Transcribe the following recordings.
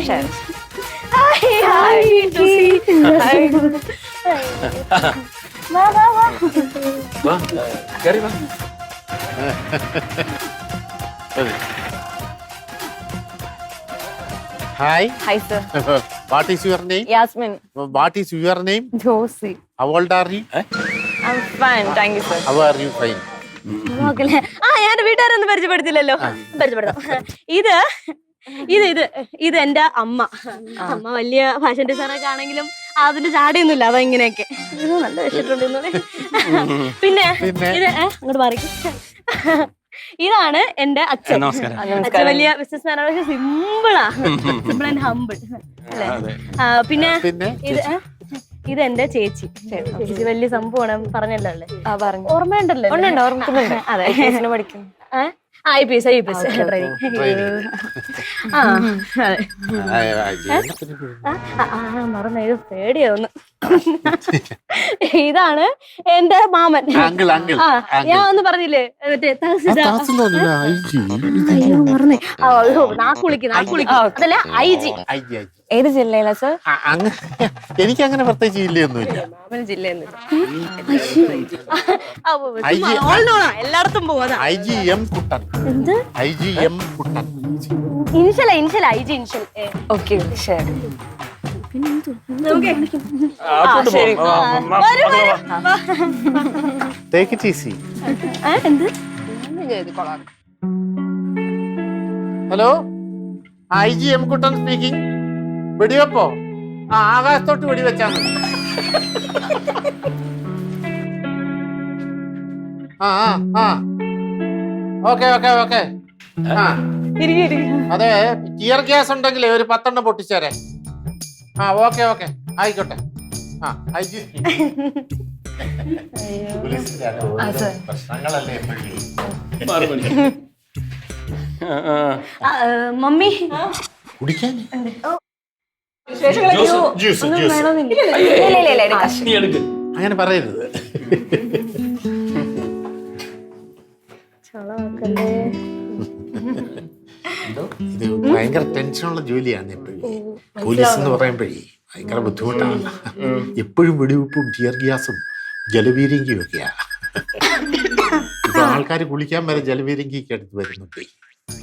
Share. Hi. Hi sir. What is your name? Yasmin. What is your name? Josie. How old are you? I'm fine, thank you sir. How are you fine? നോക്കല്ലേ ഞാൻ വീട്ടുകാരൊന്നും പരിചയപ്പെടുത്തില്ലല്ലോ. പരിചയപ്പെടുത്താം. ഇത് എന്റെ അമ്മ. അമ്മ വലിയ fashion ഡിസൈനറൊക്കെ ആണെങ്കിലും അതിന്റെ ചാടിയൊന്നുമില്ല. അതങ്ങനെയൊക്കെ നല്ല വെച്ചിട്ടുണ്ട്. പിന്നെ ഇത് അങ്ങോട്ട് മാറിക്കും. ഇതാണ് എന്റെ അച്ഛൻ. അച്ഛൻ വലിയ ബിസിനസ് മാനാണ്. പക്ഷെ സിമ്പിളാ. സിമ്പിൾ ആൻഡ് ഹമ്പിൾ അല്ലേ? പിന്നെ ഇത് എന്റെ ചേച്ചി. ചേച്ചി വലിയ സംഭവമാണ്. പറഞ്ഞല്ലോ അല്ലേ? ഓർമ്മയുണ്ടല്ലോ? അതെ, പഠിക്കുന്നു. IPS മറന്നു, പേടിയാവുന്നു. ഇതാണ് എന്റെ മാമൻ. ഞാൻ ഒന്ന് പറഞ്ഞില്ലേ മറ്റേ അയ്യോ മറന്നേ. നാക്കുളിക്ക് അതല്ല IG. ഏത് ജില്ലയിലാ സർ? എനിക്ക് അങ്ങനെ പ്രത്യേകിച്ച് ജില്ലയൊന്നുമില്ല. മാമന് ജില്ലയൊന്നും എല്ലായിടത്തും പോകും. IGM Kuttan. IGM Kuttan. Initial IG initial. Okay ശരി. Take it easy. Hello, IGM Kuttan speaking. വെടിവെപ്പോ? ആകാശത്തോട്ട് വെടിവെച്ചാ മതി. ഓക്കെ. അതെ, ടിയർ ഗ്യാസ് ഉണ്ടെങ്കിലേ ഒരു 10 പൊട്ടിച്ചേരെ. ഓക്കെ ആയിക്കോട്ടെ. മമ്മി കുടിക്കാൻ അങ്ങനെ പറയരുത്. ഇത് ഭയങ്കര ടെൻഷനുള്ള ജോലിയാണ്. എപ്പോഴും പോലീസ് എന്ന് പറയുമ്പോഴേ ഭയങ്കര ബുദ്ധിമുട്ടാണ്. എപ്പോഴും വെടിവെപ്പും ടിയർ ഗ്യാസും ജലവീരങ്കിയും ഒക്കെയാ. ഇപ്പൊ ആൾക്കാർ കുളിക്കാൻ വരെ ജലവീരങ്കിക്ക് അടുത്ത് വരുന്നുണ്ട്.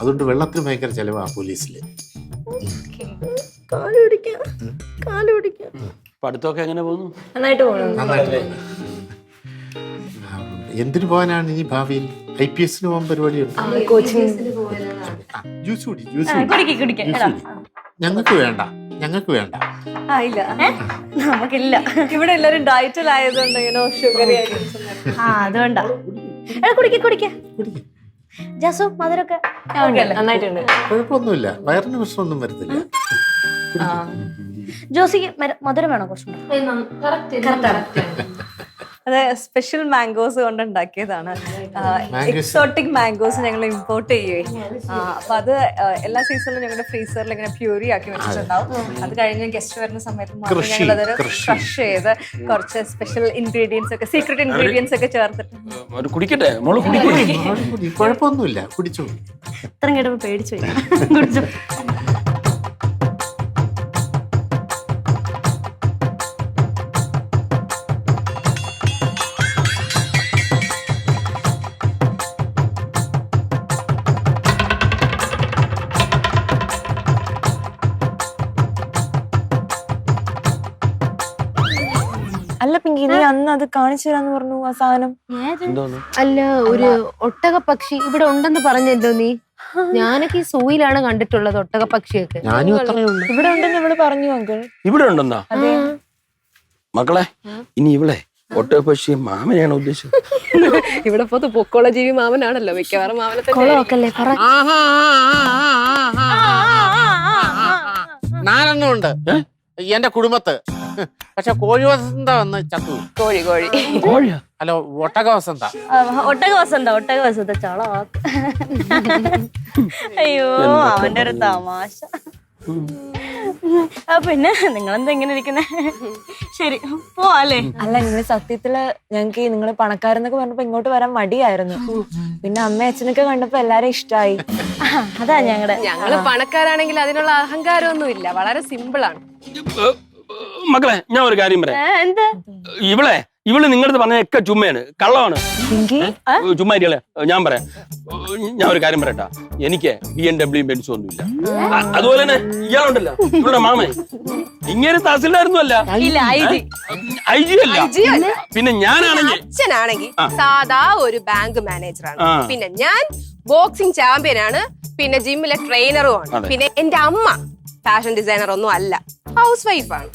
അതുകൊണ്ട് വെള്ളത്തിന് ഭയങ്കര ചെലവാ പോലീസില്. പഠിത്തമൊക്കെ എങ്ങനെ പോകുന്നു? നന്നായിട്ട് പോകുന്നു. എന്തിനു പോകാനാണ് ഇനി ഭാവിയിൽ? IPS പോകാൻ പരിപാടിയുണ്ട്. ജ്യൂസ് കുടി. ഞങ്ങൾക്ക് വേണ്ട. ഇല്ല, നമുക്കില്ല. ഇവിടെ എല്ലാരും ഡയറ്റിലായതുകൊണ്ട് ഷുഗർ അതുകൊണ്ടാ. കുടിക്ക ജാസു, മധുരൊക്കെ നന്നായിട്ടുണ്ട്. കുഴപ്പമൊന്നുമില്ല, വയറിന് പ്രശ്നമൊന്നും വരത്തില്ല. ജോസിക്ക് മധുരം വേണോ? കുറച്ചും അത് സ്പെഷ്യൽ മാംഗോസ് കൊണ്ട് ഉണ്ടാക്കിയതാണ്. എക്സോട്ടിക് മാംഗോസ് ഞങ്ങൾ ഇമ്പോർട്ട് ചെയ്യുവേ. അപ്പൊ അത് എല്ലാ സീസണിലും ഞങ്ങളുടെ ഫ്രീസറിൽ ഇങ്ങനെ പ്യൂരി ആക്കി വെച്ചിട്ടുണ്ടാവും. അത് കഴിഞ്ഞ് ഗസ്റ്റ് വരുന്ന സമയത്ത് മാത്രം ഞങ്ങൾ അതൊരു ക്രഷ് ചെയ്ത് കുറച്ച് സ്പെഷ്യൽ ഇൻഗ്രീഡിയൻസ് ഒക്കെ, സീക്രട്ട് ഇൻഗ്രീഡിയൻസ് ഒക്കെ ചേർത്തിട്ട്. കുഴപ്പമൊന്നുമില്ല, കുടിച്ചു. ഇത്രയും കേട്ടപ്പോ പേടിച്ചു കുടിച്ചു. അല്ല പിങ്കി, നീ അന്ന് അത് കാണിച്ചു തരാന്ന് പറഞ്ഞു ആ സാധനം. അല്ല, ഒരു ഒട്ടക പക്ഷി ഇവിടെ ഉണ്ടെന്ന് പറഞ്ഞല്ലോ നീ. ഞാനൊക്കെ ഈ സൂയിലാണ് കണ്ടിട്ടുള്ളത് ഒട്ടക പക്ഷിയൊക്കെ. ഇവിടെ ഉണ്ടെന്ന് ഇവിടെ പറഞ്ഞു അങ്കിൾ. ഇവിടെ ഉണ്ടെന്നാ? മക്കളെ, ഇനി ഇവിടെ ഒട്ടകപ്പക്ഷി മാമനെയാണ് ഉദ്ദേശിച്ചത്. ഇവിടെ പോത്ത് പൊക്കോള ജീവി മാമനാണല്ലോ മിക്കവാറും. മാമനത്തെ നാലെണ്ണമുണ്ട് എന്റെ കുടുംബത്ത്. പക്ഷെ കോഴി വസന്ത വന്ന് ചത്തു. കോഴി അല്ല, ഒട്ടക വസന്ത. ഒട്ടക വസന്ത ചള. അയ്യോ, അവന്റെ ഒരു തമാശ. പിന്നെ നിങ്ങളെന്താ ഇങ്ങനെ ഇരിക്കുന്നേ? ശരി പോവാല്ലേ? അല്ല നിങ്ങള് സത്യത്തില് ഞങ്ങക്ക് നിങ്ങള് പണക്കാരെന്നൊക്കെ പറഞ്ഞപ്പോ ഇങ്ങോട്ട് വരാൻ മടിയായിരുന്നു. പിന്നെ അമ്മ അച്ഛനൊക്കെ കണ്ടപ്പോ എല്ലാരും ഇഷ്ടായി. അതാ ഞങ്ങള് പണക്കാരാണെങ്കിൽ അതിനുള്ള അഹങ്കാരമൊന്നും ഇല്ല, വളരെ സിമ്പിൾ ആണ്. മക്കളെ ഞാൻ ഒരു കാര്യം പറയാം. എന്താ ഇവള് നിങ്ങളടുത്ത് പറഞ്ഞൊക്കെ ചുമ്മയാണ്, കള്ളമാണ്. ചുമ്മാ ഇരിക്കല്ലേ. ഞാൻ പറയാം, ഞാൻ ഒരു കാര്യം പറയട്ടാ. എനിക്ക് BMW ബെൻസും ഒന്നുമില്ല. അതുപോലെ തന്നെ ഇയാളുണ്ടല്ലോ ഇവളുടെ മാമൻ, ഇങ്ങനെ തഹസിൽദാരൊന്നും അല്ല, IG അല്ല. പിന്നെ ഞാനാണെങ്കിൽ അച്ഛനാണെങ്കിൽ സാധാ ഒരു ബാങ്ക് മാനേജറാണ്. പിന്നെ ഞാൻ ബോക്സിംഗ് ചാമ്പ്യൻ ആണ്. പിന്നെ ജിമ്മിലെ ട്രെയിനറും ആണ്. പിന്നെ എന്റെ അമ്മ ഫാഷൻ ഡിസൈനർ ഒന്നും അല്ല, ഹൗസ് വൈഫാണ്.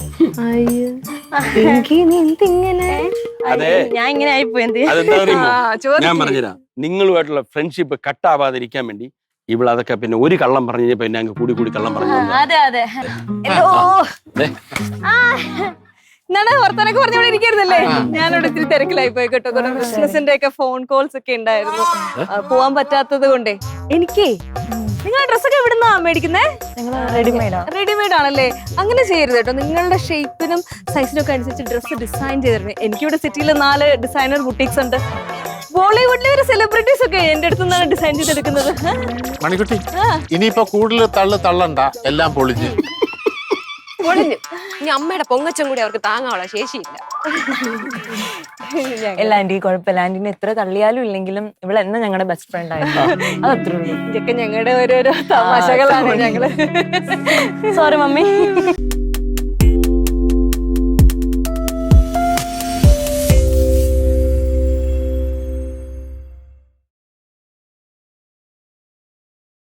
അതെ, ഞാൻ ഇങ്ങനെ ആയിപ്പോയി. എന്ത് അതെന്താ പറയുമ്പോ ഞാൻ പറഞ്ഞുതരാം. നിങ്ങളുമായിട്ടുള്ള ഫ്രണ്ട്ഷിപ്പ് കട്ടാവാതിരിക്കാൻ വേണ്ടി ഇവിടെ അതൊക്കെ പിന്നെ ഒരു കള്ളം പറഞ്ഞു കഴിഞ്ഞപ്പോ പിന്നെ അങ്ങ് കൂടി കള്ളം പറഞ്ഞു. അതെ അതെ. എന്നാണ് വർത്താനൊക്കെ പറഞ്ഞോടെ ഇരിക്കരുതല്ലേ? ഞാനിവിടെ ഇത്തിരി തിരക്കിലായി പോയി കേട്ടോ. ബിസിനസിന്റെ ഒക്കെ ഫോൺ കോൾസ് ഒക്കെ ഉണ്ടായിരുന്നു. പോവാൻ പറ്റാത്തത് കൊണ്ടേ എനിക്കേ. നിങ്ങൾ ഡ്രസ്സൊക്കെ എവിടുന്നാ മേടിക്കുന്നേ? റെഡിമെയ്ഡ് ആണല്ലേ? അങ്ങനെ ചെയ്യരുത് കേട്ടോ. നിങ്ങളുടെ ഷേപ്പിനും സൈസിനും ഒക്കെ അനുസരിച്ച് ഡ്രസ്സ് ഡിസൈൻ ചെയ്തിരുന്നു. എനിക്കിവിടെ സിറ്റിയിൽ 4 ഡിസൈനർ ബുട്ടീക്സ് ഉണ്ട്. ബോളിവുഡിലെ ഒരു സെലിബ്രിറ്റീസ് ഒക്കെ എന്റെ അടുത്ത് നിന്നാണ് ഡിസൈൻ ചെയ്തെടുക്കുന്നത്. മണിക്കുട്ടി, ഇനിയിപ്പോ കൂടുതൽ തള്ളണ്ട, എല്ലാം പൊളിഞ്ഞ്. ഇനി അമ്മയുടെ പൊങ്ങച്ചം കൂടി അവർക്ക് താങ്ങാനുള്ള ശേഷിയില്ല. എല്ലാ ആന്റി കുഴപ്പമില്ല. ആന്റിനെ എത്ര തള്ളിയാലും ഇല്ലെങ്കിലും ഇവിടെ എന്നാ ഞങ്ങളുടെ ബെസ്റ്റ് ഫ്രണ്ട് ആയിരുന്നു. അതത്രേ ഉള്ളൂ. ഇതൊക്കെ ഞങ്ങളുടെ ഓരോരോ തമാശകളാണ് ഞങ്ങള്. Sorry mummy.